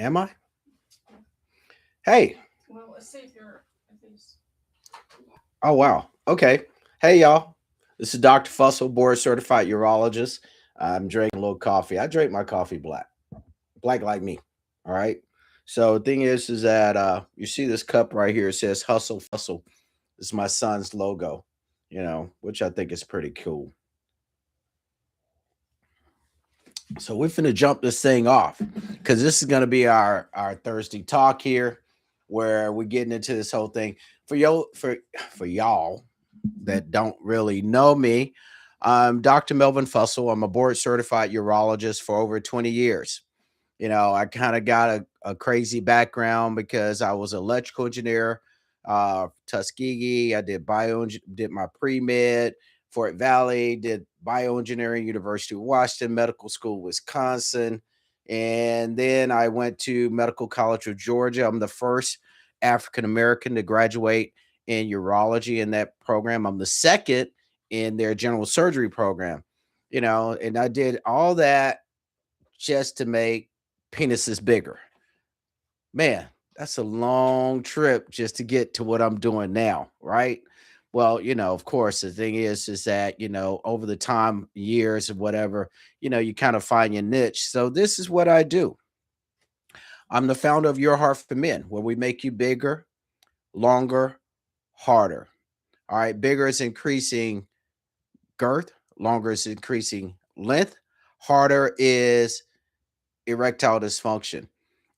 Am I? Hey. Well, let's see if you're at least. Oh, wow. Okay. Hey, y'all. This is Dr. Fussell, board certified urologist. I'm drinking a little coffee. I drink my coffee black, black like me. All right. So the thing is that you see this cup right here. It says Hustle Fussle. It's my son's logo, which I think is pretty cool. So we're finna jump this thing off because this is gonna be our Thursday talk here, where we're getting into this whole thing for y'all that don't really know me. I'm Dr. Melvin Fussell. I'm a board certified urologist for over 20 years. I kind of got a crazy background because I was an electrical engineer, Tuskegee. I did my pre-med, Fort Valley, did bioengineering, University of Washington, Medical School, Wisconsin. And then I went to Medical College of Georgia. I'm the first African American to graduate in urology in that program. I'm the second in their general surgery program, and I did all that just to make penises bigger. Man, that's a long trip just to get to what I'm doing now, right? Well, of course, the thing is that, over the time, years or whatever, you kind of find your niche. So this is what I do. I'm the founder of UroHard for Men, where we make you bigger, longer, harder. All right, bigger is increasing girth, longer is increasing length, harder is erectile dysfunction.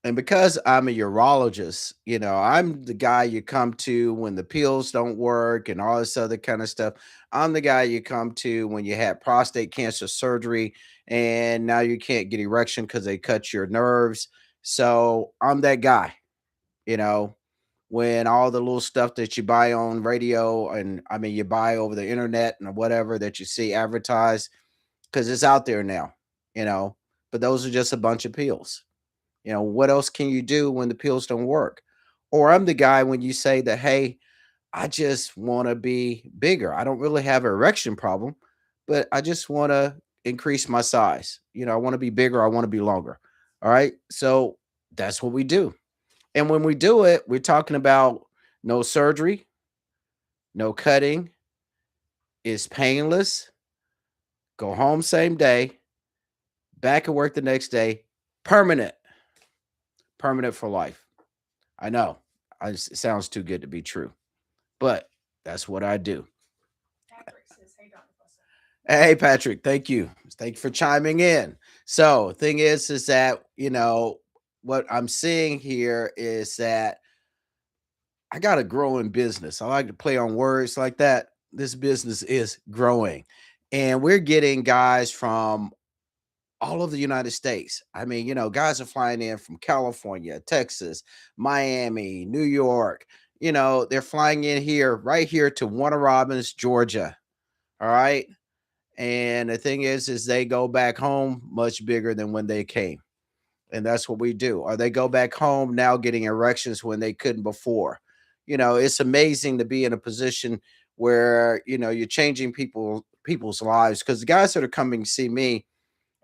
And because I'm a urologist, I'm the guy you come to when the pills don't work and all this other kind of stuff. I'm the guy you come to when you had prostate cancer surgery and now you can't get erection because they cut your nerves. So I'm that guy, you know, when all the little stuff that you buy on radio and I mean, you buy over the internet and whatever that you see advertised, because it's out there now, you know, but those are just a bunch of pills. What else can you do when the pills don't work? Or I'm the guy when you say that, hey, I just want to be bigger. I don't really have an erection problem, but I just want to increase my size. I want to be bigger. I want to be longer. All right. So that's what we do. And when we do it, we're talking about no surgery, no cutting, it's painless, go home same day, back at work the next day, permanent, permanent for life. I know it sounds too good to be true, but that's what I do. Patrick says, "Hey, Dr. Fussell." Hey, Patrick, thank you. Thank you for chiming in. So, thing is that, what I'm seeing here is that I got a growing business. I like to play on words like that. This business is growing, and we're getting guys from all over the United States. I mean, guys are flying in from California, Texas, Miami, New York. They're flying in here, right here to Warner Robins, Georgia. All right. And the thing is they go back home much bigger than when they came. And that's what we do. Or they go back home now getting erections when they couldn't before. It's amazing to be in a position where, you're changing people's lives. Because the guys that are coming to see me,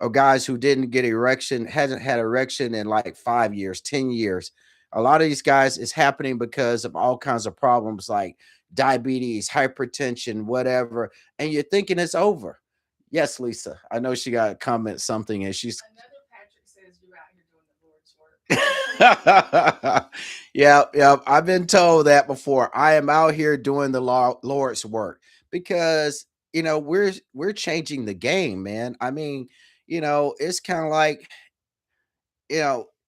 or guys who didn't get erection, hasn't had erection in like 5 years, 10 years. A lot of these guys is happening because of all kinds of problems like diabetes, hypertension, whatever. And you're thinking it's over. Yes, Lisa. I know she got a comment something and she's Another Patrick says, "You're out here doing the Lord's work." yeah, yeah. I've been told that before. I am out here doing the Lord's work because we're changing the game, man. I mean, it's kind of like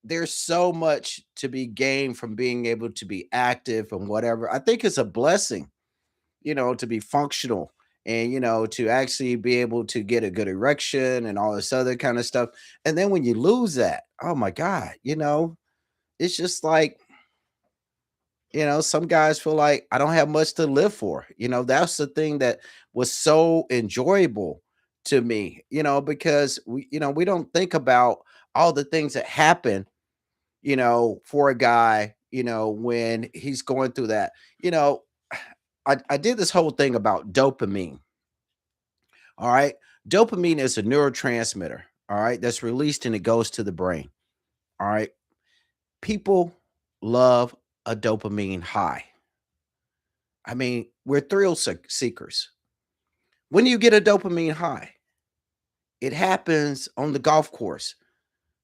there's so much to be gained from being able to be active and whatever. I think it's a blessing, to be functional and to actually be able to get a good erection and all this other kind of stuff. And then when you lose that, oh my God, it's just like, some guys feel like I don't have much to live for. That's the thing that was so enjoyable to me, because we don't think about all the things that happen, for a guy, when he's going through that. You know, I did this whole thing about dopamine. All right. Dopamine is a neurotransmitter. All right. That's released and it goes to the brain. All right. People love a dopamine high. I mean, we're seekers. When do you get a dopamine high? It happens on the golf course.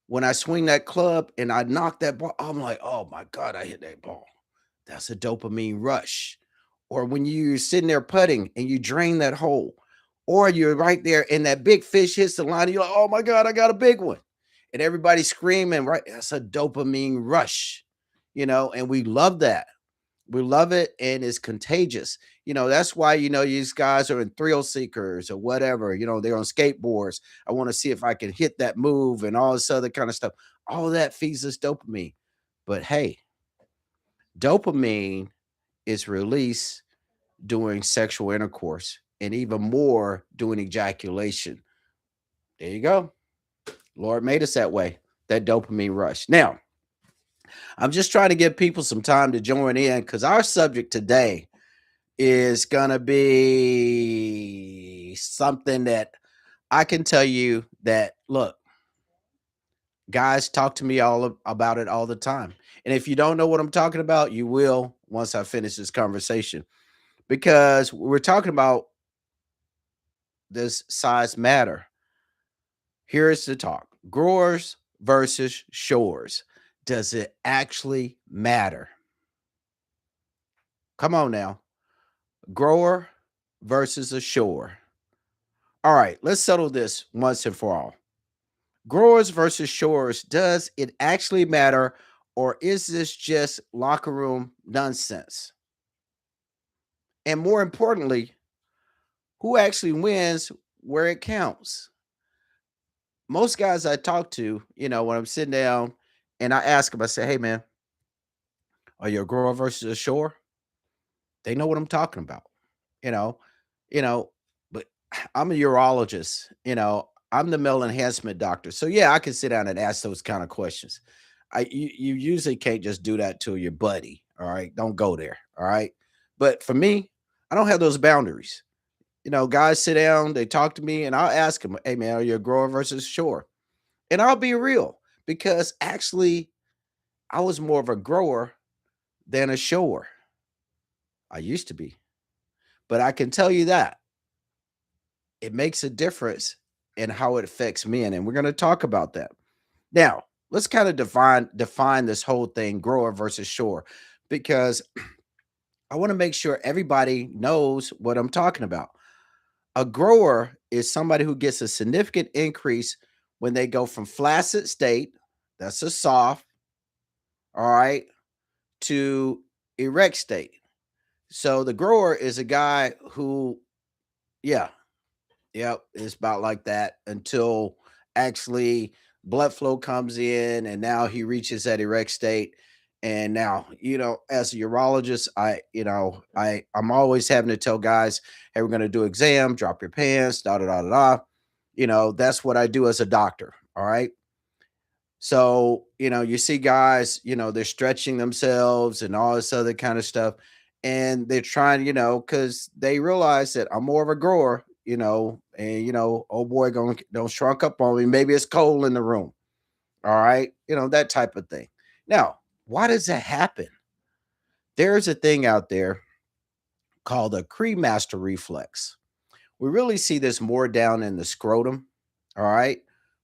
When I swing that club and I knock that ball, I'm like, oh my God, I hit that ball. That's a dopamine rush. Or when you're sitting there putting and you drain that hole, or you're right there and that big fish hits the line, and you're like, oh my God, I got a big one. And everybody's screaming, right? That's a dopamine rush, and we love that. We love it and it's contagious. That's why, these guys are in thrill seekers or whatever, they're on skateboards. I want to see if I can hit that move and all this other kind of stuff. All that feeds us dopamine. But hey, dopamine is released during sexual intercourse and even more during ejaculation. There you go. Lord made us that way, that dopamine rush. Now, I'm just trying to give people some time to join in because our subject today is going to be something that I can tell you that, look, guys talk to me about it all the time. And if you don't know what I'm talking about, you will once I finish this conversation because we're talking about this size matter. Here's the talk: growers versus shores. Does it actually matter? Come on now. Grower versus a shore. All right, let's settle this once and for all. Growers versus shores, does it actually matter, or is this just locker room nonsense? And more importantly, who actually wins where it counts? Most guys I talk to, when I'm sitting down and I ask them, I say, hey man, are you a grower versus a shore? They know what I'm talking about, you know, you know, but I'm a urologist, I'm the male enhancement doctor. So yeah, I can sit down and ask those kind of questions. You usually can't just do that to your buddy. All right. Don't go there. All right. But for me, I don't have those boundaries. Guys sit down, they talk to me, and I'll ask them, hey man, are you a grower versus shore? And I'll be real because actually I was more of a grower than a shower. I used to be. But I can tell you that it makes a difference in how it affects men. And we're going to talk about that. Now, let's kind of define this whole thing, grower versus shore, because I want to make sure everybody knows what I'm talking about. A grower is somebody who gets a significant increase when they go from flaccid state, that's a soft, all right, to erect state. So the grower is a guy who, yeah, yep, it's about like that until actually blood flow comes in and now he reaches that erect state. And now, as a urologist, I'm always having to tell guys, hey, we're gonna do exam, drop your pants, da da da da da. That's what I do as a doctor. All right. So, you see guys, they're stretching themselves and all this other kind of stuff. And they're trying, because they realize that I'm more of a grower, and oh boy, going don't shrunk up on me. Maybe it's cold in the room. All right. That type of thing. Now, why does that happen? There's a thing out there called a cremaster reflex. We really see this more down in the scrotum. All right.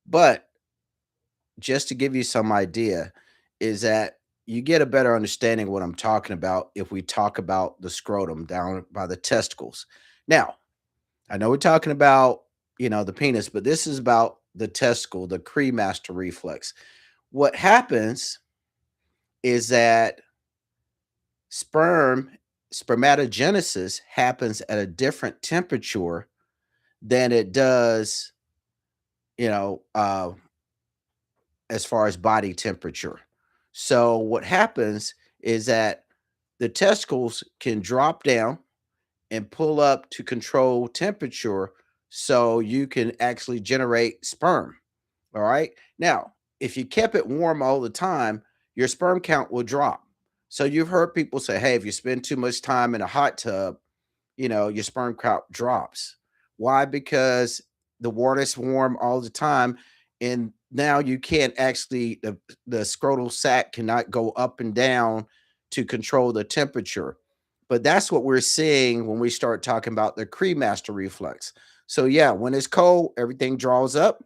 But just to give you some idea, is that you get a better understanding of what I'm talking about if we talk about the scrotum down by the testicles. Now, I know we're talking about, the penis, but this is about the testicle, the cremaster reflex. What happens is that sperm spermatogenesis happens at a different temperature than it does, you know, uh, as far as body temperature. So what happens is that the testicles can drop down and pull up to control temperature so you can actually generate sperm. All right. Now, if you kept it warm all the time, your sperm count will drop. So you've heard people say, hey, if you spend too much time in a hot tub, your sperm count drops. Why? Because the water's warm all the time and now you can't actually the scrotal sac cannot go up and down to control the temperature. But that's what we're seeing when we start talking about the cremaster reflex. So yeah, when it's cold, everything draws up.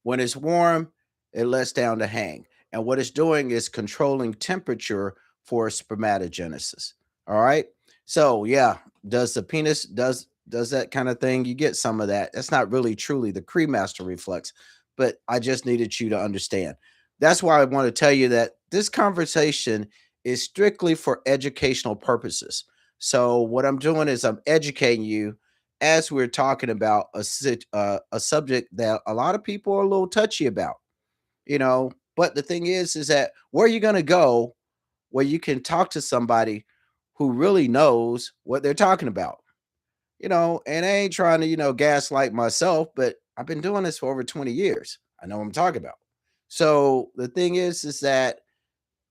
When it's warm, it lets down to hang. And what it's doing is controlling temperature for spermatogenesis. All right. So yeah, does the penis does that kind of thing? You get some of that. That's not really truly the cremaster reflex, but I just needed you to understand. That's why I want to tell you that this conversation is strictly for educational purposes. So what I'm doing is I'm educating you as we're talking about a subject that a lot of people are a little touchy about, you know. But the thing is that where are you going to go where you can talk to somebody who really knows what they're talking about, you know? And I ain't trying to, gaslight myself, but I've been doing this for over 20 years. I know what I'm talking about. So the thing is that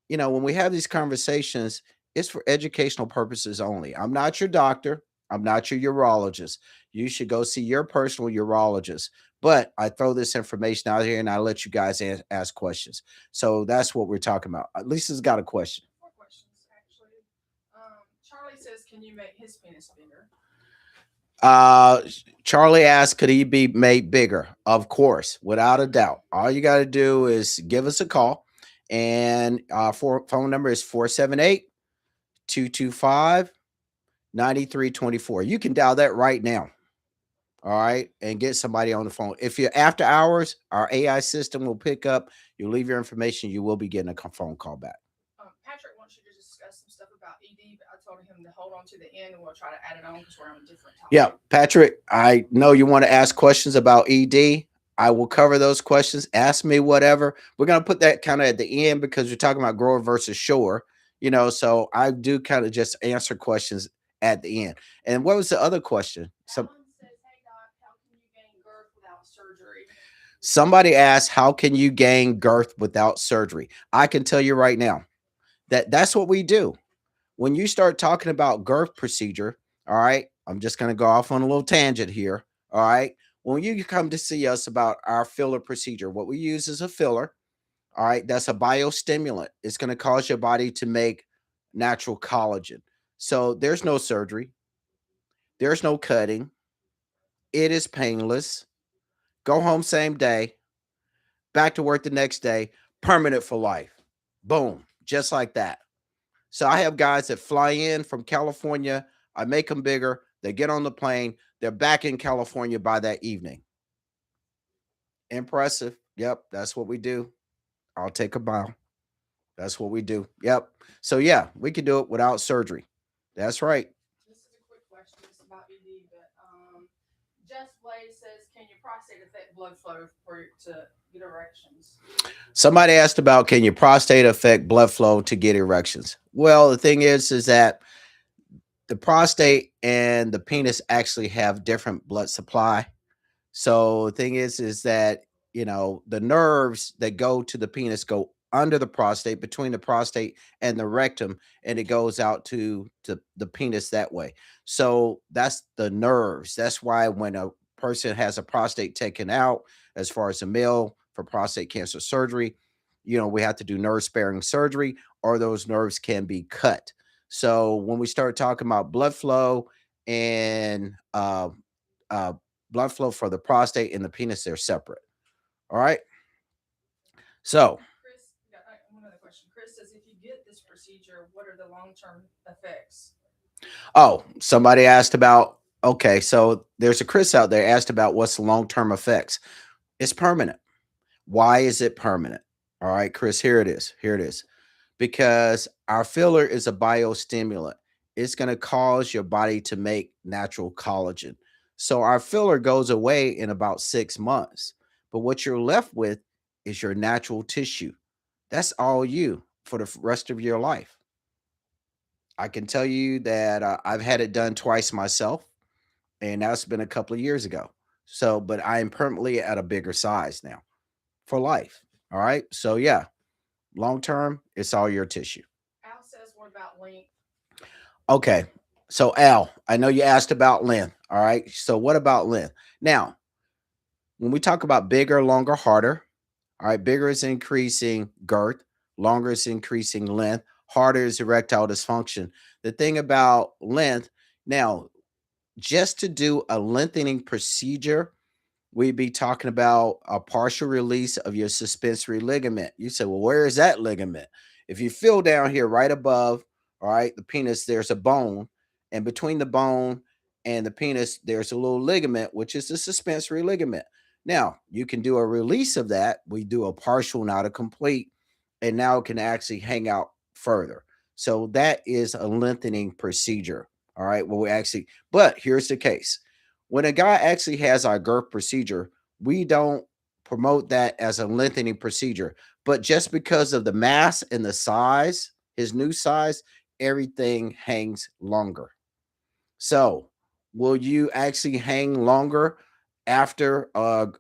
when we have these conversations, it's for educational purposes only. I'm not your doctor. I'm not your urologist. You should go see your personal urologist. But I throw this information out here and I let you guys ask questions. So that's what we're talking about. Lisa's got a question. More questions, actually. Charlie says, can you make his penis bigger? Uh, Charlie asked, could he be made bigger? Of course, without a doubt. All you got to do is give us a call. And phone number is 478-225-9324. You can dial that right now. All right. And get somebody on the phone. If you're after hours, our AI system will pick up. You leave your information. You will be getting a phone call back. Patrick wants you to discuss some stuff about ED, but I told him to hold on to the end and we'll try to add it on because we're on a different topic. Yeah. Patrick, I know you want to ask questions about ED. I will cover those questions. Ask me whatever. We're going to put that kind of at the end because we're talking about grower versus shower, so I do kind of just answer questions at the end. And what was the other question? Alan says, hey, Doc, how can you gain girth without surgery? Somebody asked, how can you gain girth without surgery? I can tell you right now that that's what we do. When you start talking about girth procedure, all right, I'm just going to go off on a little tangent here. All right. When you come to see us about our filler procedure, what we use is a filler. All right. That's a biostimulant. It's going to cause your body to make natural collagen. So there's no surgery, there's no cutting. It is painless. Go home same day, back to work the next day, permanent for life. Boom. Just like that. So I have guys that fly in from California. I make them bigger. They get on the plane. They're back in California by that evening. Impressive. Yep. That's what we do. I'll take a bow. That's what we do. Yep. So yeah, we can do it without surgery. That's right. This is a quick question. It's about ED, but Jess Blaze says, can your prostate affect blood flow to get erections? Somebody asked about, can your prostate affect blood flow to get erections? Well, the thing is that the prostate and the penis actually have different blood supply. So the thing is that the nerves that go to the penis go under the prostate, between the prostate and the rectum, and it goes out to the penis that way. So that's the nerves. That's why when a person has a prostate taken out, as far as a male for prostate cancer surgery, we have to do nerve sparing surgery, or those nerves can be cut. So when we start talking about blood flow and uh, blood flow for the prostate and the penis, they're separate. All right. So, Chris, one other question. Chris says, if you get this procedure, what are the long-term effects? oh, somebody asked about, okay, so there's a Chris out there asked about what's the long term effects. It's permanent. Why is it permanent? All right, Chris, here it is. Here it is. Because our filler is a biostimulant. It's going to cause your body to make natural collagen. So our filler goes away in about 6 months. But what you're left with is your natural tissue. That's all you for the rest of your life. I can tell you that I've had it done twice myself, and that's been a couple of years ago. So, but I am permanently at a bigger size now for life. All right. So, yeah, long term, it's all your tissue. Al says, what about length? Okay. So, Al, I know you asked about length. All right. So, what about length? Now, When we talk about bigger, longer, harder, all right, bigger is increasing girth, longer is increasing length, harder is erectile dysfunction. The thing about length, now, just to do a lengthening procedure, we'd be talking about a partial release of your suspensory ligament. You say, well, where is that ligament? If you feel down here right above, all right, the penis, there's a bone. And between the bone and the penis, there's a little ligament, which is the suspensory ligament. Now, you can do a release of that. We do a partial, not a complete. And now it can actually hang out further. So that is a lengthening procedure. All right. Well, we actually, but here's the case when a guy actually has our girth procedure, we don't promote that as a lengthening procedure. But just because of the mass and the size, his new size, everything hangs longer. So, will you actually hang longer after a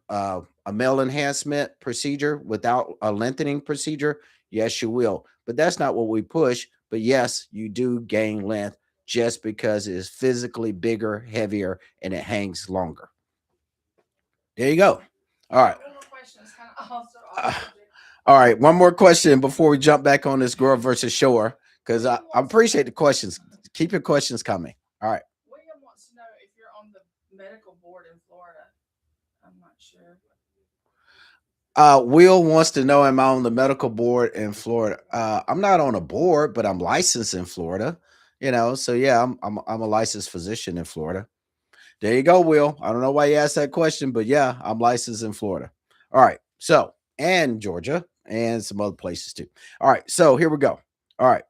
male enhancement procedure without a lengthening procedure? Yes, you will. But that's not what we push. But yes, you do gain length just because it is physically bigger, heavier, and it hangs longer. There you go. All I right. got one more question. It's kind of also Uh, off subject. all right. One more question before we jump back on this girl versus shore, because I appreciate the questions. Keep your questions coming. All right. William wants to know if you're on the medical board in Florida. I'm not sure. Will wants to know, am I on the medical board in Florida? I'm not on a board, but I'm licensed in Florida. So yeah, I'm a licensed physician in Florida. There you go, Will. I don't know why you asked that question, but yeah, I'm licensed in Florida. All right. So, and Georgia and some other places too. All right. So here we go. All right.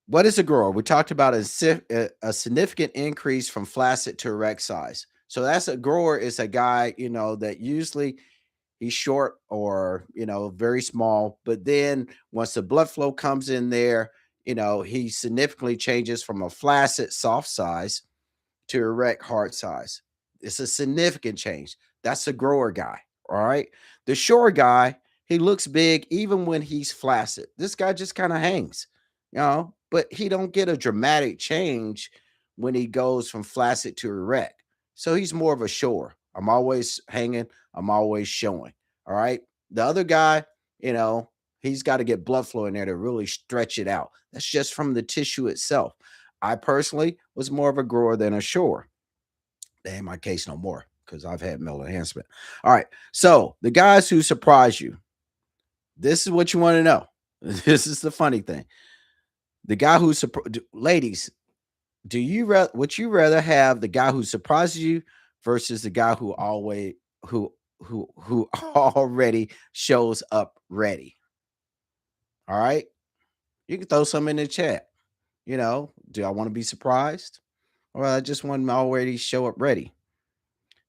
What is a grower? We talked about a significant increase from flaccid to erect size. So that's a grower is a guy, that usually he's short or, very small. But then once the blood flow comes in there, he significantly changes from a flaccid soft size to erect heart size. It's a significant change. That's a grower guy. All right. The shore guy, he looks big even when he's flaccid. This guy just kind of hangs, but he don't get a dramatic change when he goes from flaccid to erect. So he's more of a shore. I'm always hanging. I'm always showing. All right. The other guy, you know, he's got to get blood flow in there to really stretch it out. That's just from the tissue itself. I personally was more of a grower than a shower. That ain't my case no more because I've had male enhancement. All right. So the guys who surprise you, this is what you want to know. This is the funny thing. The guy who ladies, would you rather have the guy who surprises you versus the guy who always who already shows up ready? All right. You can throw some in the chat. Do I want to be surprised? Or I just want them already show up ready.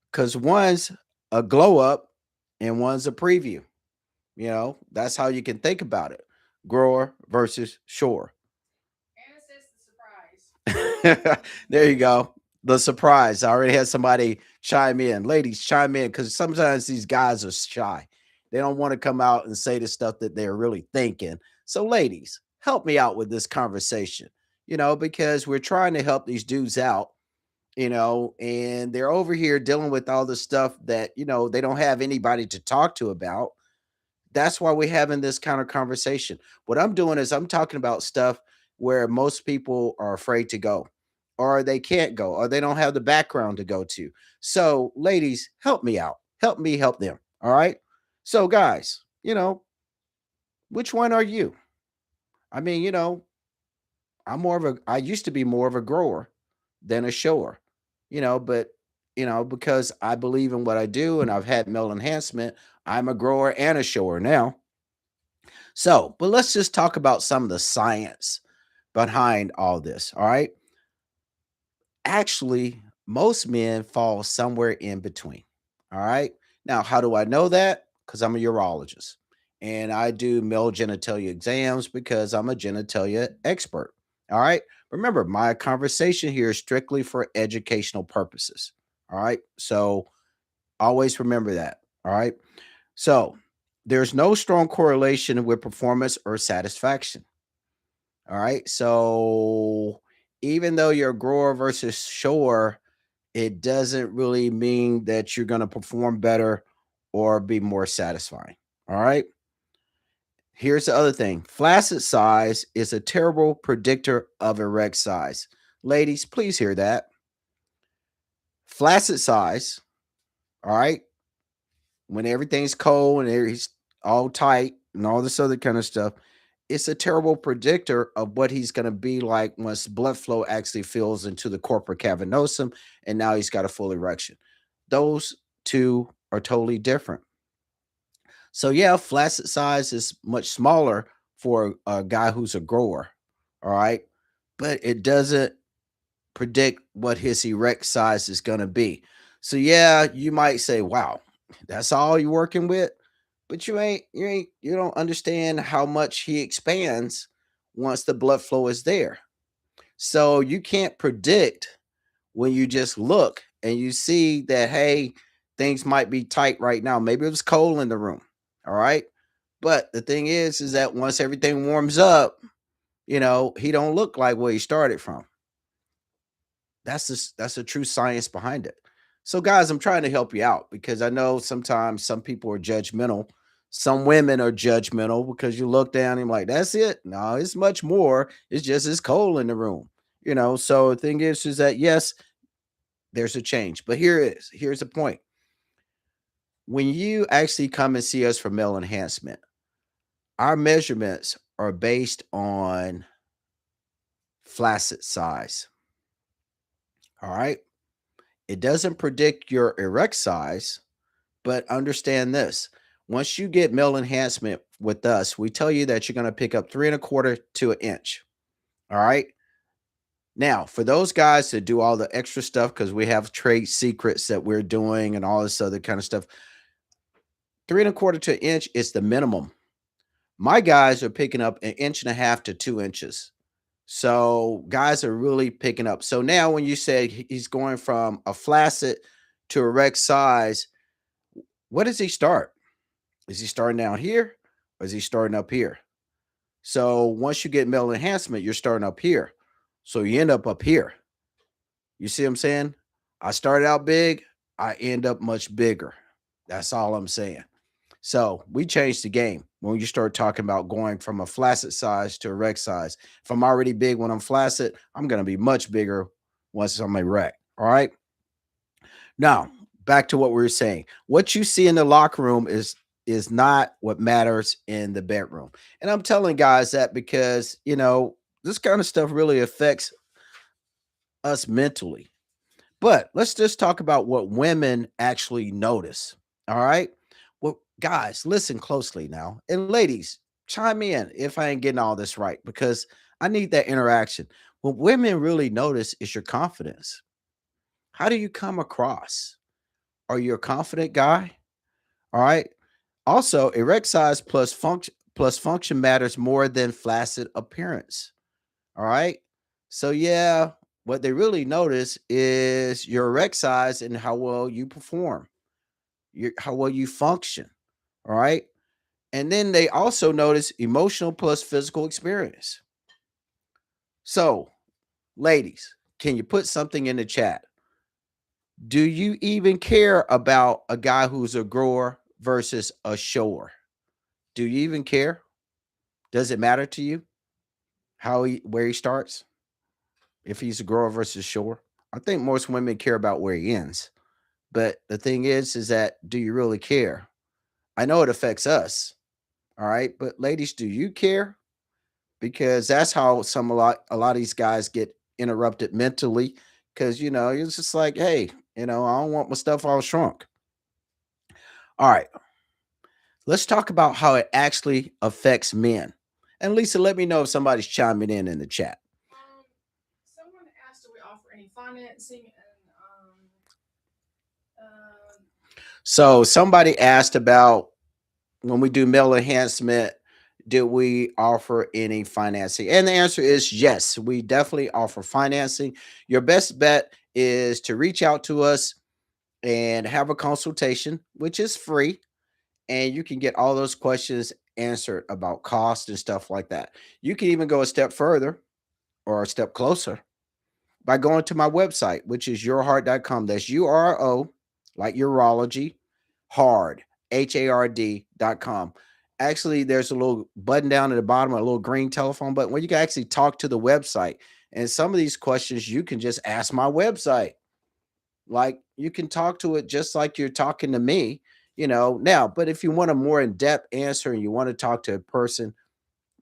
Because one's a glow up and one's a preview. That's how you can think about it. Grower versus shore. Anna says the surprise. There you go. The surprise. I already had somebody chime in. Ladies, chime in because sometimes these guys are shy. They don't want to come out and say the stuff that they're really thinking. So, ladies, help me out with this conversation, because we're trying to help these dudes out, and they're over here dealing with all the stuff that, they don't have anybody to talk to about. That's why we're having this kind of conversation. What I'm doing is I'm talking about stuff where most people are afraid to go, or they can't go, or they don't have the background to go to. So, ladies, help me out. Help me help them. All right. So, guys, which one are you? I mean, I used to be more of a grower than a shower, but because I believe in what I do and I've had male enhancement, I'm a grower and a shower now. So, but let's just talk about some of the science behind all this. All right. Actually, most men fall somewhere in between. All right. Now, how do I know that? Because I'm a urologist and I do male genitalia exams because I'm a genitalia expert. All right. Remember, my conversation here is strictly for educational purposes. All right. So always remember that. All right. So there's no strong correlation with performance or satisfaction. All right. So even though you're a grower versus shower, it doesn't really mean that you're going to perform better or be more satisfying. All right. Here's the other thing, flaccid size is a terrible predictor of erect size. Ladies, please hear that. Flaccid size, all right, when everything's cold and he's all tight and all this other kind of stuff, it's a terrible predictor of what he's going to be like once blood flow actually fills into the corpora cavernosum and now he's got a full erection. Those two are totally different. So yeah, flaccid size is much smaller for a guy who's a grower, all right, but it doesn't predict what his erect size is going to be. So yeah, you might say, "Wow, that's all you're working with," but you don't understand how much he expands once the blood flow is there. So you can't predict when you just look and you see that, hey, things might be tight right now. Maybe it was cold in the room. All right. But the thing is that once everything warms up, he don't look like where he started from. That's the true science behind it. So, guys, I'm trying to help you out because I know sometimes some people are judgmental. Some women are judgmental because you look down and you're like, that's it. No, it's much more. It's just it's cold in the room. So the thing is that yes, there's a change. But here's the point. When you actually come and see us for male enhancement, our measurements are based on flaccid size. All right. It doesn't predict your erect size, but understand this. Once you get male enhancement with us, we tell you that you're going to pick up 3.25 to an inch. All right. Now, for those guys that do all the extra stuff, because we have trade secrets that we're doing and all this other kind of stuff, 3.25 to an inch is the minimum. My guys are picking up 1.5 to 2 inches. So guys are really picking up. So now when you say he's going from a flaccid to erect size, what does he start? Is he starting down here or is he starting up here? So once you get male enhancement, you're starting up here. So you end up here. You see what I'm saying? I started out big, I end up much bigger. That's all I'm saying. So we changed the game when you start talking about going from a flaccid size to erect size. If I'm already big when I'm flaccid, I'm going to be much bigger once I'm erect. All right. Now, back to what we were saying. What you see in the locker room is not what matters in the bedroom. And I'm telling guys that because, this kind of stuff really affects us mentally. But let's just talk about what women actually notice. All right. Well, guys, listen closely now. And ladies, chime in if I ain't getting all this right because I need that interaction. What women really notice is your confidence. How do you come across? Are you a confident guy? All right. Also, erect size plus function matters more than flaccid appearance. All right. So yeah, what they really notice is your erect size and how well you perform, how well you function. All right. And then they also notice emotional plus physical experience. So, ladies, can you put something in the chat? Do you even care about a guy who's a grower versus a shower? Do you even care? Does it matter to you where he starts? If he's a grower versus shower? I think most women care about where he ends. But the thing is that do you really care? I know it affects us. All right. But ladies, do you care? Because that's how a lot of these guys get interrupted mentally. Because it's just like, hey, I don't want my stuff all shrunk. All right. Let's talk about how it actually affects men. And Lisa, let me know if somebody's chiming in the chat. Someone asked, do we offer any financing? And So somebody asked about when we do male enhancement, do we offer any financing? And the answer is yes, we definitely offer financing. Your best bet is to reach out to us and have a consultation, which is free. And you can get all those questions answered about cost and stuff like that. You can even go a step further or a step closer by going to my website, which is UroHard.com. That's URO, like urology, hard, HARD.com. Actually, there's a little button down at the bottom, a little green telephone button where you can actually talk to the website. And some of these questions you can just ask my website. Like you can talk to it just like you're talking to me, now. But if you want a more in-depth answer and you want to talk to a person,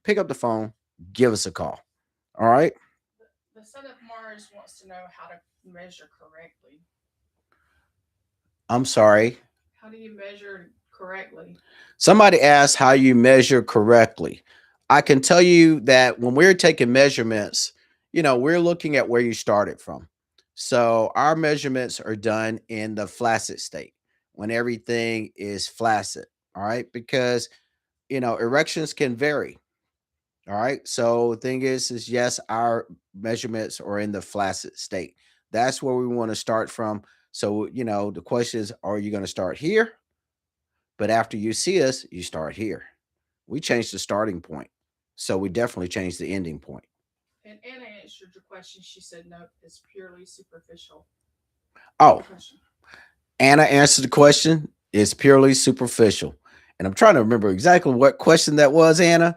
pick up the phone, give us a call. All right. The son of Mars wants to know how to measure correctly. I'm sorry. How do you measure correctly? Somebody asked how you measure correctly. I can tell you that when we're taking measurements, we're looking at where you started from. So our measurements are done in the flaccid state when everything is flaccid. All right. Because, erections can vary. All right. So the thing is yes, our measurements are in the flaccid state. That's where we want to start from. So, the question is, are you going to start here? But after you see us, you start here. We changed the starting point. So we definitely changed the ending point. And Anna answered your question. She said, no, it's purely superficial. Oh, Anna answered the question. It's purely superficial. And I'm trying to remember exactly what question that was, Anna,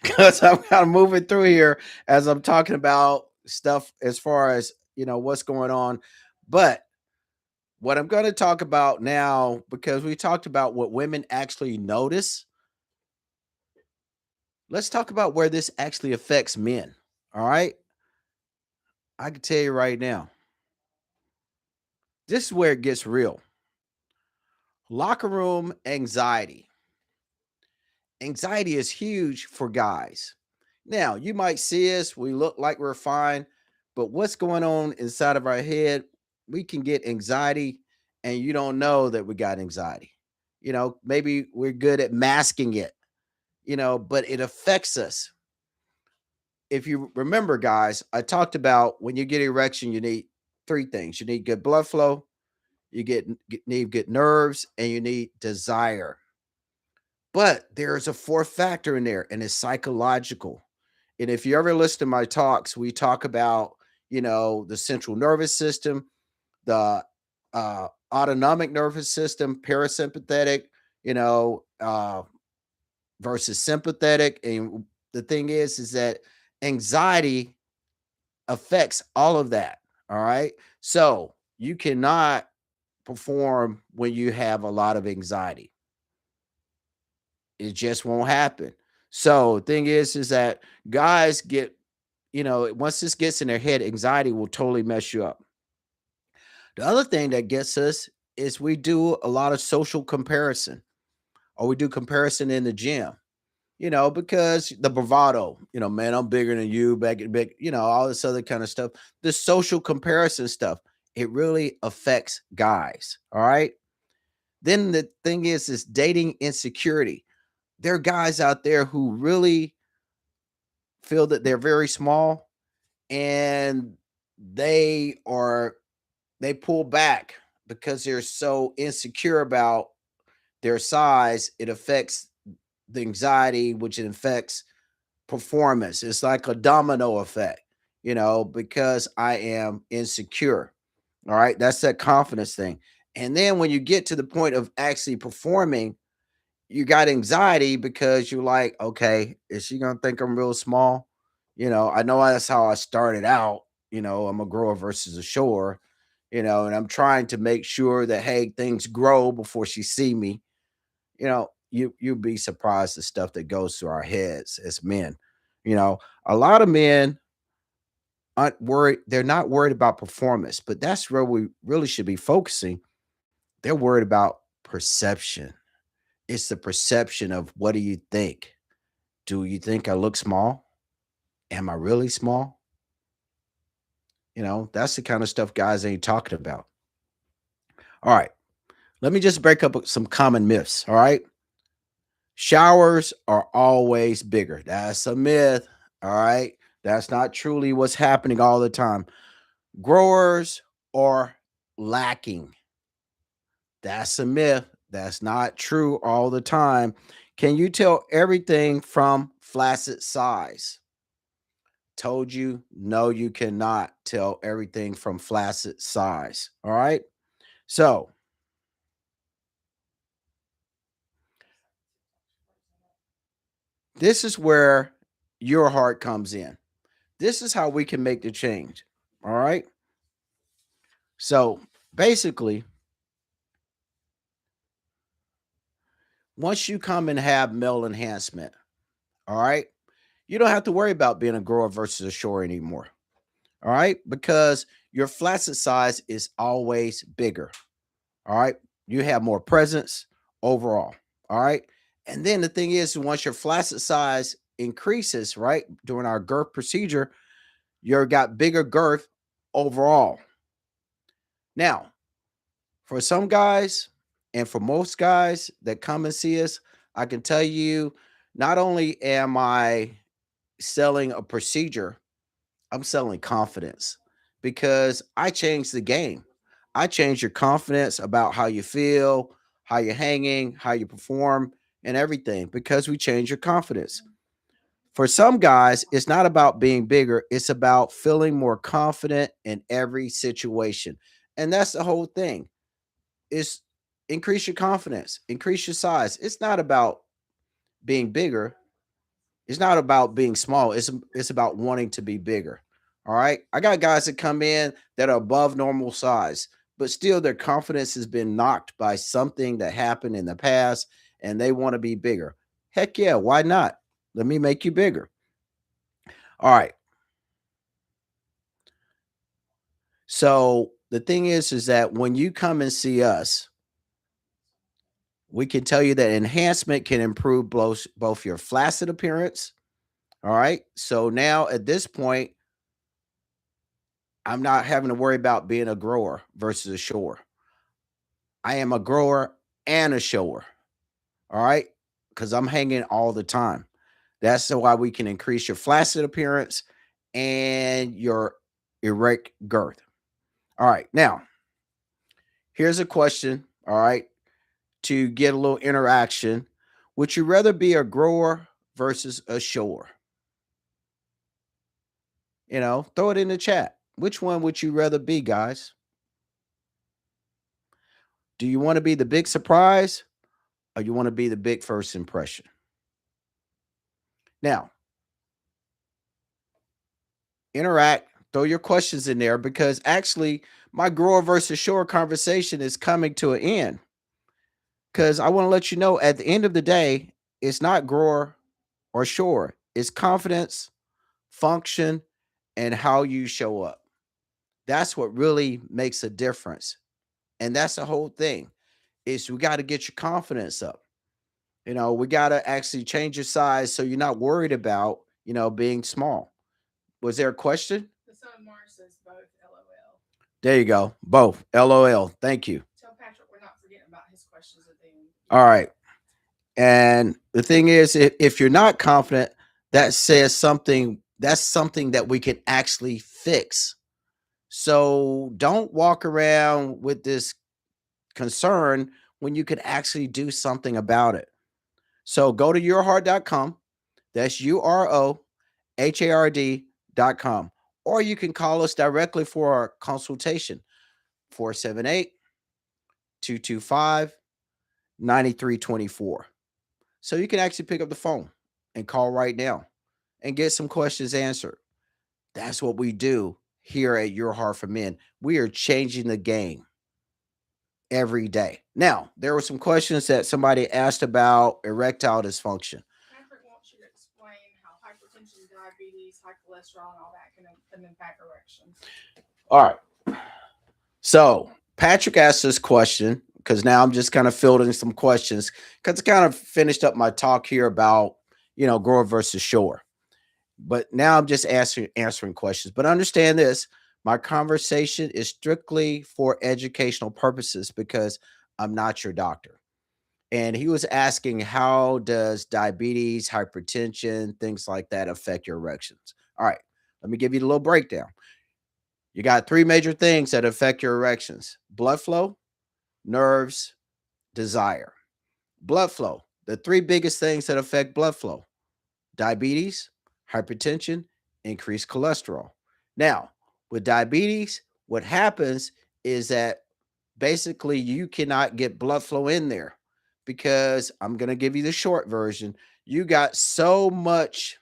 because I'm kind of moving through here as I'm talking about stuff as far as, what's going on. But what I'm going to talk about now, because we talked about what women actually notice, let's talk about where this actually affects men. All right. I can tell you right now, this is where it gets real. Locker room anxiety. Anxiety is huge for guys. Now, you might see us, we look like we're fine, but what's going on inside of our head, we can get anxiety and you don't know that we got anxiety. Maybe we're good at masking it, but it affects us. If you remember, guys, I talked about when you get erection, you need three things. You need good blood flow, need good nerves, and you need desire. But there's a fourth factor in there, and it's psychological. And if you ever listen to my talks, we talk about, the central nervous system, the autonomic nervous system, parasympathetic, you know, uh, versus sympathetic. And the thing is that anxiety affects all of that. All right. So you cannot perform when you have a lot of anxiety. It just won't happen. So the thing is that guys get, once this gets in their head, anxiety will totally mess you up. The other thing that gets us is we do a lot of social comparison, or we do comparison in the gym, because the bravado, man, I'm bigger than you, big, all this other kind of stuff. The social comparison stuff, it really affects guys. All right. Then the thing is dating insecurity. There are guys out there who really feel that they're very small and they are they pull back because they're so insecure about their size. It affects the anxiety, which it affects performance. It's like a domino effect, because I am insecure. All right. That's that confidence thing. And then when you get to the point of actually performing, you got anxiety because you're like, okay, is she gonna think I'm real small? I know that's how I started out. I'm a grower versus a shower. And I'm trying to make sure that hey, things grow before she see me. You'd be surprised the stuff that goes through our heads as men. A lot of men aren't worried. They're not worried about performance, but that's where we really should be focusing. They're worried about perception. It's the perception of what do you think? Do you think I look small? Am I really small? That's the kind of stuff guys ain't talking about. All right. Let me just break up some common myths. All right. Showers are always bigger. That's a myth. All right. That's not truly what's happening all the time. Growers are lacking. That's a myth. That's not true all the time. Can you tell everything from flaccid size? Told you, no, you cannot tell everything from flaccid size. All right. So this is where your heart comes in. This is how we can make the change. All right. So basically, once you come and have male enhancement, all right, you don't have to worry about being a grower versus a shower anymore. All right. Because your flaccid size is always bigger. All right. You have more presence overall. All right. And then the thing is, once your flaccid size increases, right, during our girth procedure, you've got bigger girth overall. Now, for some guys and for most guys that come and see us, I can tell you not only am I selling a procedure, I'm selling confidence because I changed the game. I changed your confidence about how you feel, how you're hanging, how you perform, and everything because we changed your confidence. For some guys, it's not about being bigger, it's about feeling more confident in every situation. And that's the whole thing. Is increase your confidence, increase your size. It's not about being bigger, it's not about being small. It's about wanting to be bigger. All right. I got guys that come in that are above normal size, but still their confidence has been knocked by something that happened in the past and they want to be bigger. Heck yeah, why not? Let me make you bigger. All right. So the thing is that when you come and see us, we can tell you that enhancement can improve both your flaccid appearance. All right. So now at this point, I'm not having to worry about being a grower versus a shower. I am a grower and a shower. All right. Because I'm hanging all the time. That's why we can increase your flaccid appearance and your erect girth. All right. Now, here's a question. All right. To get a little interaction. Would you rather be a grower versus a shower? Throw it in the chat. Which one would you rather be, guys? Do you want to be the big surprise or you want to be the big first impression? Now, interact, throw your questions in there because actually my grower versus shower conversation is coming to an end. Because I want to let you know at the end of the day, it's not grower or shower, it's confidence, function, and how you show up. That's what really makes a difference. And that's the whole thing. Is we got to get your confidence up. We got to actually change your size so you're not worried about, being small. Was there a question? The son Mars says both. LOL. There you go. Both. LOL. Thank you. Tell Patrick we're not forgetting about his questions at the end. All right. And the thing is, if you're not confident, that says something, that's something that we can actually fix. So don't walk around with this concern when you could actually do something about it. So go to UroHard.com. That's UroHard.com. Or you can call us directly for a consultation, 478 225 9324. So you can actually pick up the phone and call right now and get some questions answered. That's what we do here at UroHard for Men. We are changing the game every day. Now, there were some questions that somebody asked about erectile dysfunction. Patrick wants you to explain how hypertension, diabetes, high cholesterol, and all that can impact erections. All right. So Patrick asked this question because now I'm just kind of fielding some questions because I kind of finished up my talk here about, grower versus shower. But now I'm just answering questions. But understand this, my conversation is strictly for educational purposes because I'm not your doctor. And he was asking, how does diabetes, hypertension, things like that affect your erections? All right, let me give you a little breakdown. You got three major things that affect your erections: blood flow, nerves, desire. Blood flow, the three biggest things that affect blood flow: diabetes, hypertension, increased cholesterol. Now, with diabetes, what happens is that basically you cannot get blood flow in there because I'm going to give you the short version. You got so much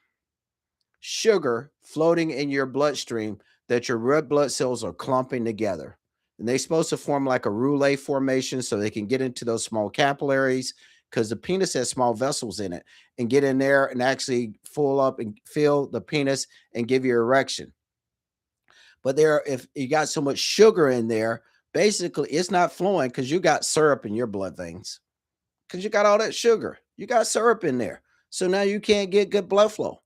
sugar floating in your bloodstream that your red blood cells are clumping together. And they're supposed to form like a roulette formation so they can get into those small capillaries because the penis has small vessels in it and get in there and actually full up and fill the penis and give you erection. But there, if you got so much sugar in there, basically it's not flowing because you got syrup in your blood veins because you got all that sugar. You got syrup in there. So now you can't get good blood flow.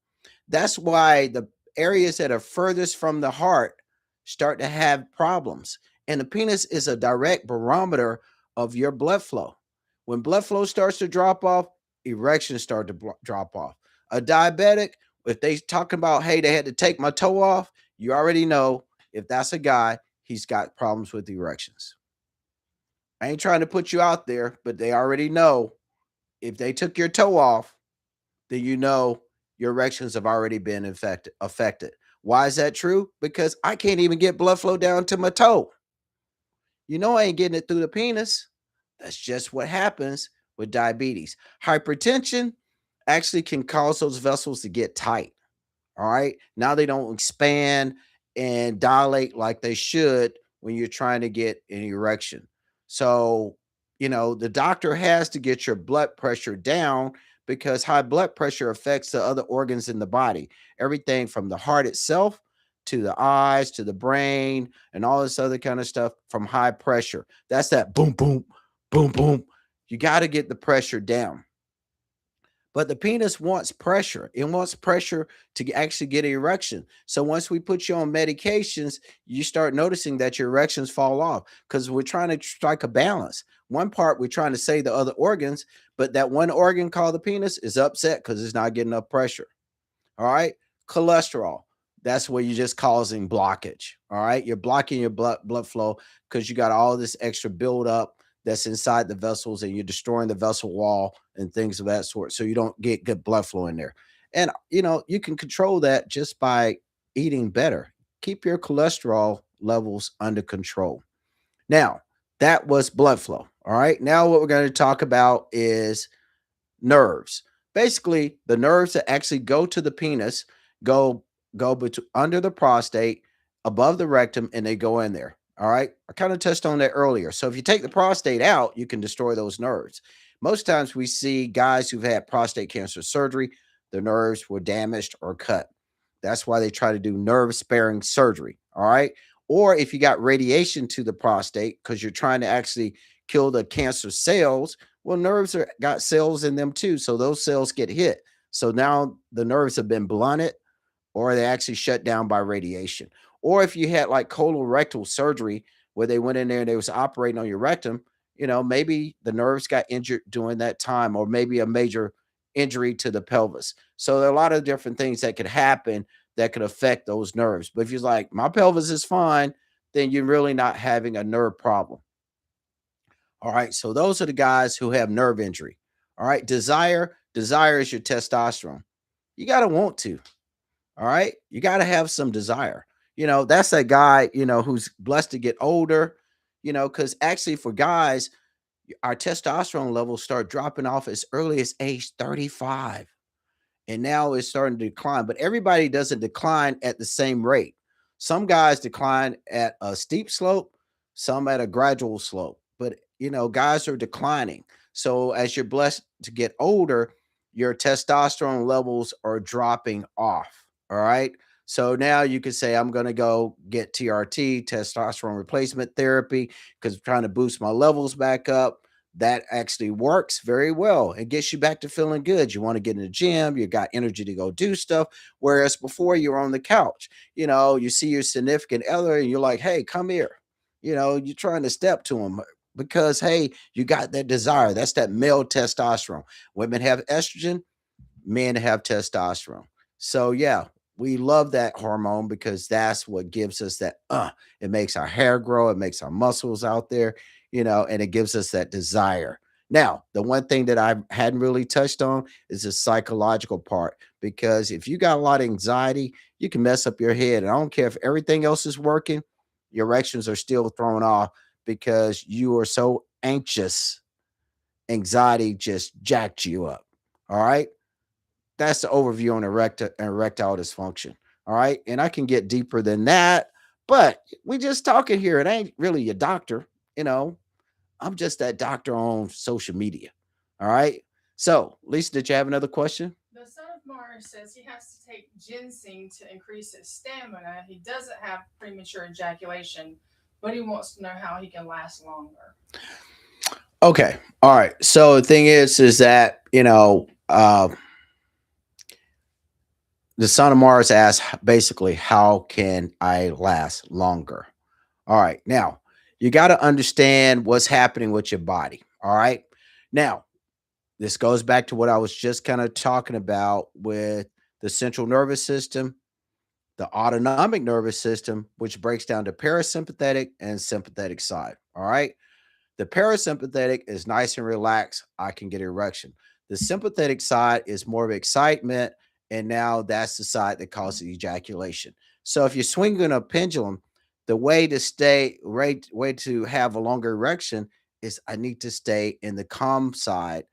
That's why the areas that are furthest from the heart start to have problems. And the penis is a direct barometer of your blood flow. When blood flow starts to drop off, erections start to drop off. A diabetic, if they talking about, hey, they had to take my toe off, you already know if that's a guy, he's got problems with erections. I ain't trying to put you out there, but they already know if they took your toe off, then you know your erections have already been affected. Why is that true? Because I can't even get blood flow down to my toe. You know I ain't getting it through the penis. That's just what happens with diabetes. Hypertension actually can cause those vessels to get tight. All right. Now they don't expand and dilate like they should when you're trying to get an erection. So, the doctor has to get your blood pressure down because high blood pressure affects the other organs in the body, everything from the heart itself to the eyes to the brain and all this other kind of stuff from high pressure. That's that boom, boom, boom, boom. You got to get the pressure down. But the penis wants pressure. It wants pressure to actually get an erection. So once we put you on medications, you start noticing that your erections fall off because we're trying to strike a balance. One part, we're trying to save the other organs, but that one organ called the penis is upset because it's not getting enough pressure. All right. Cholesterol. That's where you're just causing blockage. All right. You're blocking your blood flow because you got all this extra buildup that's inside the vessels and you're destroying the vessel wall and things of that sort. So you don't get good blood flow in there. And, you can control that just by eating better. Keep your cholesterol levels under control. Now, that was blood flow. All right. Now, what we're going to talk about is nerves. Basically, the nerves that actually go to the penis go under the prostate, above the rectum, and they go in there. All right. I kind of touched on that earlier. So if you take the prostate out, you can destroy those nerves. Most times we see guys who've had prostate cancer surgery, the nerves were damaged or cut. That's why they try to do nerve sparing surgery. All right. Or if you got radiation to the prostate because you're trying to actually kill the cancer cells, well, nerves got cells in them too. So those cells get hit. So now the nerves have been blunted or they actually shut down by radiation. Or if you had like colorectal surgery where they went in there and they was operating on your rectum, maybe the nerves got injured during that time, or maybe a major injury to the pelvis. So there are a lot of different things that could happen that could affect those nerves. But if you're like, my pelvis is fine, then you're really not having a nerve problem. All right. So those are the guys who have nerve injury. All right. Desire is your testosterone. You got to want to. All right. You got to have some desire. That's that guy, who's blessed to get older, because actually for guys, our testosterone levels start dropping off as early as age 35. And now it's starting to decline, but everybody doesn't decline at the same rate. Some guys decline at a steep slope, some at a gradual slope, but guys are declining. So as you're blessed to get older, your testosterone levels are dropping off. All right. So now you could say, I'm going to go get TRT, testosterone replacement therapy, because I'm trying to boost my levels back up. That actually works very well. It gets you back to feeling good. You want to get in the gym, you got energy to go do stuff. Whereas before you're on the couch, you see your significant other and you're like, hey, come here. You're trying to step to them because, hey, you got that desire. That's that male testosterone. Women have estrogen, men have testosterone. So, yeah, we love that hormone because that's what gives us that, it makes our hair grow, it makes our muscles out there, and it gives us that desire. Now, the one thing that I hadn't really touched on is the psychological part, because if you got a lot of anxiety, you can mess up your head. And I don't care if everything else is working, your erections are still thrown off because you are so anxious. Anxiety just jacked you up. All right. That's the overview on erectile dysfunction. All right. And I can get deeper than that, but we just talking here. It ain't really a doctor. You know, I'm just that doctor on social media. All right. So, Lisa, did you have another question? The son of Mars says he has to take ginseng to increase his stamina. He doesn't have premature ejaculation, but he wants to know how he can last longer. Okay. All right. So the thing is that, the son of Mars asks basically, how can I last longer? All right. Now, you got to understand what's happening with your body. All right. Now, this goes back to what I was just kind of talking about with the central nervous system, the autonomic nervous system, which breaks down to parasympathetic and sympathetic side. All right. The parasympathetic is nice and relaxed. I can get erection. The sympathetic side is more of excitement. And now that's the side that causes ejaculation. So if you're swinging a pendulum, the way to stay, right, way to have a longer erection is I need to stay in the calm side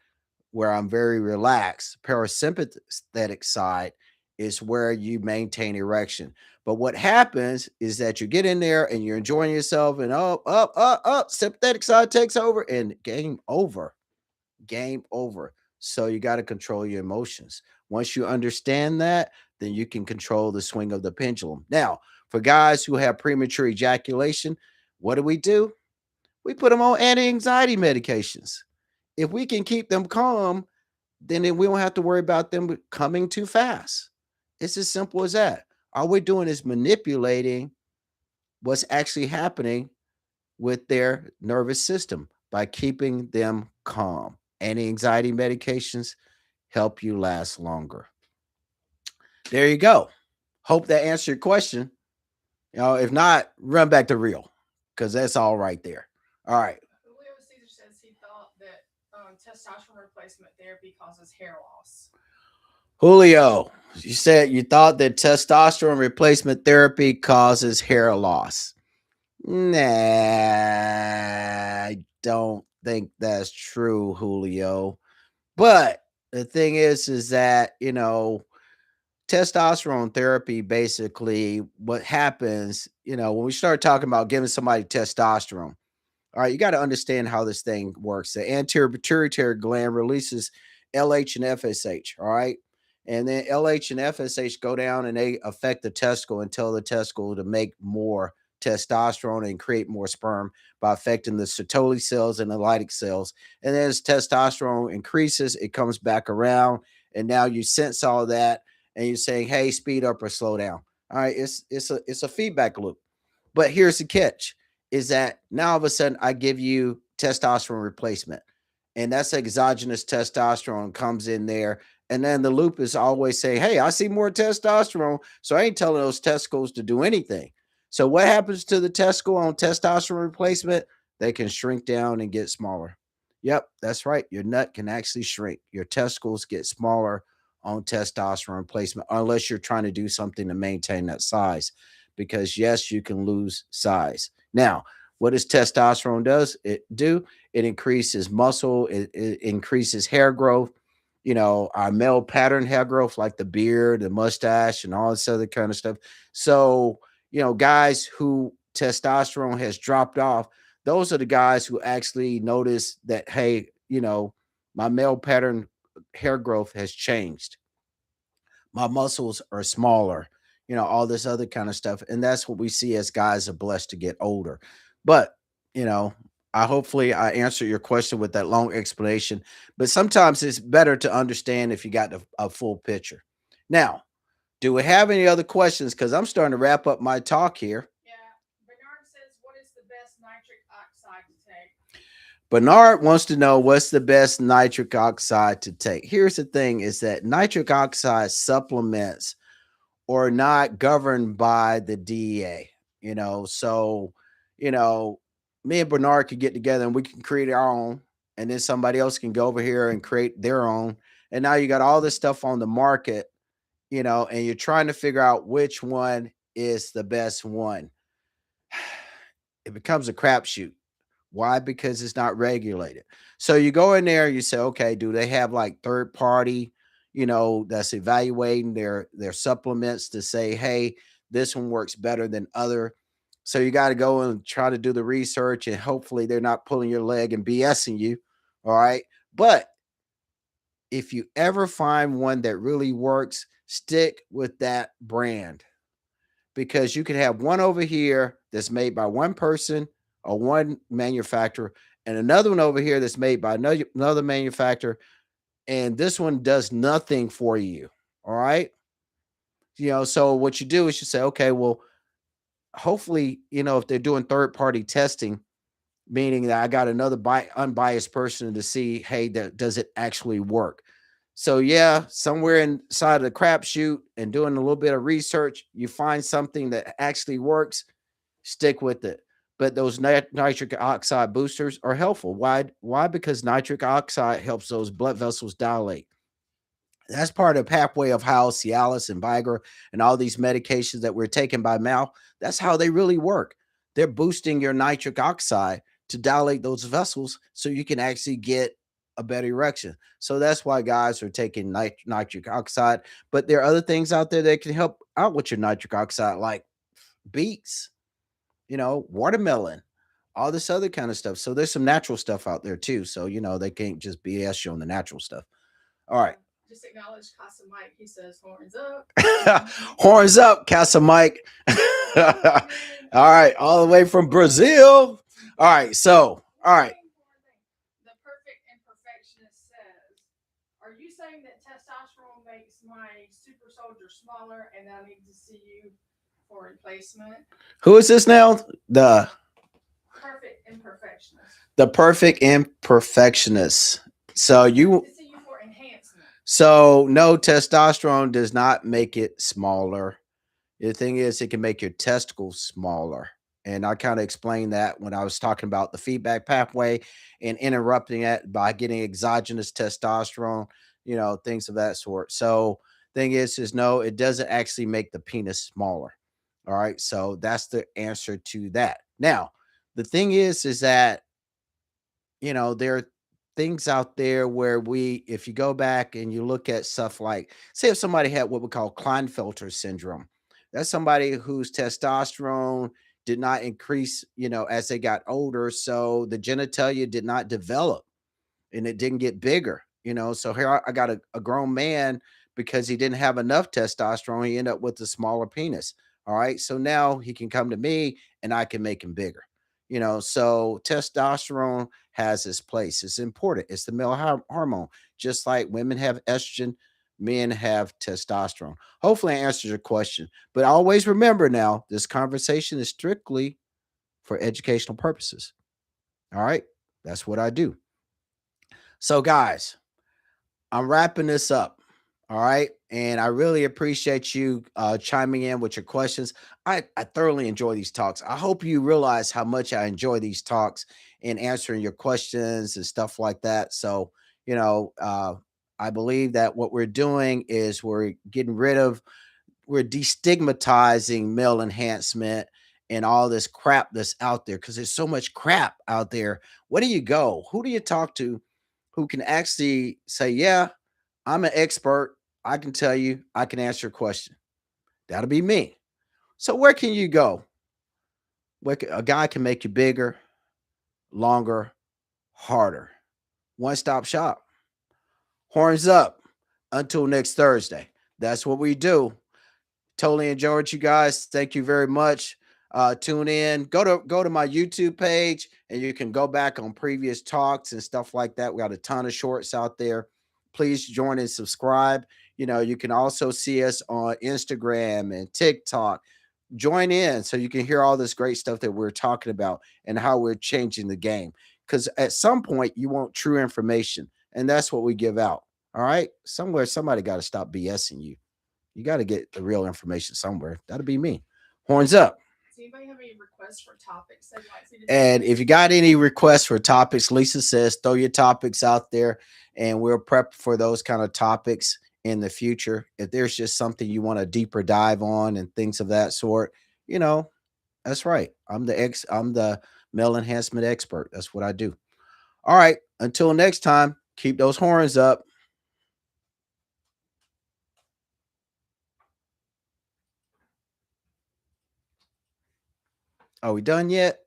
where I'm very relaxed. Parasympathetic side is where you maintain erection. But what happens is that you get in there and you're enjoying yourself, and up, sympathetic side takes over, and game over. Game over. So you got to control your emotions. Once you understand that, then you can control the swing of the pendulum. Now, for guys who have premature ejaculation, what do? We put them on anti-anxiety medications. If we can keep them calm, then we don't have to worry about them coming too fast. It's as simple as that. All we're doing is manipulating what's actually happening with their nervous system by keeping them calm. Anti anxiety medications help you last longer. There you go. Hope that answered your question. If not, run back to real because that's all right there. All right. Leo Caesar says he thought that testosterone replacement therapy causes hair loss. Julio, you said you thought that testosterone replacement therapy causes hair loss. Nah, I don't think that's true, Julio. But the thing is that, testosterone therapy basically what happens, when we start talking about giving somebody testosterone, all right, you got to understand how this thing works. The anterior pituitary gland releases LH and FSH, all right? And then LH and FSH go down and they affect the testicle and tell the testicle to make more testosterone and create more sperm by affecting the Sertoli cells and the Leydig cells. And then as testosterone increases, it comes back around. And now you sense all that and you're saying, hey, speed up or slow down. All right, it's a feedback loop. But here's the catch is that now all of a sudden I give you testosterone replacement. And that's exogenous testosterone comes in there. And then the loop is always saying, hey, I see more testosterone. So I ain't telling those testicles to do anything. So what happens to the testicle on testosterone replacement? They can shrink down and get smaller. Yep, that's right. Your nut can actually shrink. Your testicles get smaller on testosterone replacement, unless you're trying to do something to maintain that size. Because yes, you can lose size. Now, what does testosterone does it do? It increases muscle, it increases hair growth, our male pattern hair growth, like the beard, the mustache, and all this other kind of stuff. So, guys who testosterone has dropped off, those are the guys who actually notice that, hey, my male pattern hair growth has changed. My muscles are smaller, all this other kind of stuff. And that's what we see as guys are blessed to get older. But, you know, I answer your question with that long explanation. But sometimes it's better to understand if you got a full picture. Now, do we have any other questions? Because I'm starting to wrap up my talk here. Yeah. Bernard says, what is the best nitric oxide to take? Bernard wants to know what's the best nitric oxide to take. Here's the thing is that nitric oxide supplements are not governed by the DEA, so, you know, me and Bernard could get together and we can create our own. and then somebody else can go over here and create their own. And now you got all this stuff on the market, and you're trying to figure out which one is the best one. It becomes a crapshoot. Why? Because it's not regulated. So you go in there, you say, okay, do they have like third party, that's evaluating their supplements to say, hey, this one works better than other. So you got to go and try to do the research, and hopefully they're not pulling your leg and BSing you. All right. But if you ever find one that really works, stick with that brand, because you can have one over here that's made by one person or one manufacturer, and another one over here that's made by another manufacturer, and this one does nothing for you. All right. So what you do is you say, okay, well, hopefully, if they're doing third party testing, meaning that I got another unbiased person to see, hey, does it actually work? So yeah, somewhere inside of the crapshoot and doing a little bit of research, you find something that actually works, stick with it. But those nitric oxide boosters are helpful. Why? Why? Because nitric oxide helps those blood vessels dilate. That's part of the pathway of how Cialis and Viagra and all these medications that we're taking by mouth, that's how they really work. They're boosting your nitric oxide to dilate those vessels so you can actually get a better erection. So that's why guys are taking nitric oxide. But there are other things out there that can help out with your nitric oxide, like beets, watermelon, all this other kind of stuff. So there's some natural stuff out there too. So, they can't just BS you on the natural stuff. All right. Just acknowledge Casa Mike. He says horns up. Horns up, Casa Mike. All right, all the way from Brazil. All right, so, all right. The perfect imperfectionist says, are you saying that testosterone makes my super soldier smaller and I need to see you for replacement? Who is this now? The perfect imperfectionist. The perfect imperfectionist. So you To see you for enhancement. So no, testosterone does not make it smaller. The thing is, it can make your testicles smaller. And I kind of explained that when I was talking about the feedback pathway and interrupting it by getting exogenous testosterone, things of that sort. So thing is no, it doesn't actually make the penis smaller. All right. So that's the answer to that. Now, the thing is that, there are things out there where if you go back and you look at stuff like, say, if somebody had what we call Klinefelter syndrome, that's somebody whose testosterone did not increase, as they got older. So the genitalia did not develop and it didn't get bigger, So here I got a grown man because he didn't have enough testosterone. He ended up with a smaller penis. All right. So now he can come to me and I can make him bigger. So testosterone has its place. It's important. It's the male hormone. Just like women have estrogen, men have testosterone. Hopefully, I answered your question. But always remember now, this conversation is strictly for educational purposes. All right. That's what I do. So, guys, I'm wrapping this up. All right. And I really appreciate you chiming in with your questions. I thoroughly enjoy these talks. I hope you realize how much I enjoy these talks and answering your questions and stuff like that. So, I believe that what we're doing is we're destigmatizing male enhancement and all this crap that's out there, because there's so much crap out there. Where do you go? Who do you talk to who can actually say, yeah, I'm an expert. I can tell you, I can answer your question. That'll be me. So where can you go? A guy can make you bigger, longer, harder. One stop shop. Horns up. Until next Thursday. That's what we do. Totally enjoyed you guys. Thank you very much. Tune in. Go to my YouTube page, and you can go back on previous talks and stuff like that. We got a ton of shorts out there. Please join and subscribe. You can also see us on Instagram and TikTok. Join in so you can hear all this great stuff that we're talking about and how we're changing the game. Because at some point, you want true information, and that's what we give out. All right. Somewhere, somebody got to stop BSing you. You got to get the real information somewhere. That'll be me. Horns up. anybody have any requests for topics they'd like to see? And if you got any requests for topics, Lisa says throw your topics out there and we'll prep for those kind of topics in the future. If there's just something you want a deeper dive on and things of that sort, you know, that's right. I'm the male enhancement expert. That's what I do. All right. Until next time, keep those horns up. Are we done yet?